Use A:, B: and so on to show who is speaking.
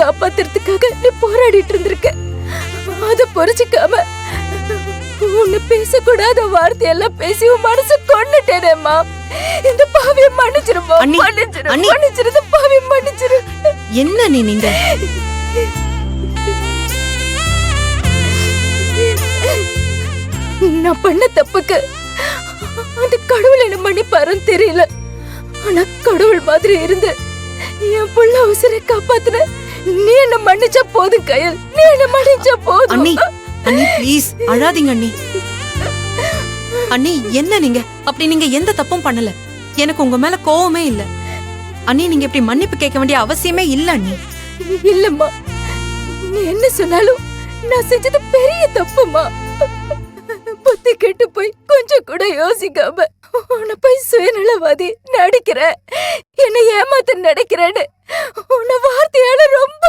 A: காப்பாத்துறதுக்காக நீ போராடிட்டு இருந்திருக்க. அத புரிஞ்சுக்காம உன்னை பேசக்கூடாத வார்த்தையெல்லாம் பேசி உன் மனசு கொன்னுட்டேனேம்மா. இந்த பாவிய மன்னிச்சிருமா, மன்னிச்சிரு, இந்த பாவிய மன்னிச்சிரு.
B: என்ன நீங்க
A: நான் பண்ண தப்புக்கு அந்த கடவுள் என்ன மன்னிப்பாருன்னு தெரியல. ஆனா கடவுள் மாதிரி இருந்து என் புள்ள உசிரை காப்பாத்துன நீ என்ன மன்னிச்சா போதும் கயல், நீ என்ன மன்னிச்சா போதும்.
B: அண்ணி அண்ணி ப்ளீஸ் அழாதீங்க அண்ணி. அண்ணி என்ன நீங்க அப்படி நீங்க எந்த தப்பும் பண்ணல. எனக்கு உங்க மேல கோவமே இல்ல அண்ணி. நீங்க இப்படி மன்னிப்பு கேட்க வேண்டிய அவசியமே இல்ல அண்ணி.
A: இல்லம்மா, நீ என்ன சொன்னாலும் நான் செஞ்சது பெரிய தப்புமா. புத்தி கெட்டு போய் கொஞ்சம் கூட யோசிக்காம உன்னை போய் சுயநலவாதி நடிக்கிற, என்ன ஏமாத்த நடிக்கிறேன்னு உன்னை வார்த்தையால ரொம்ப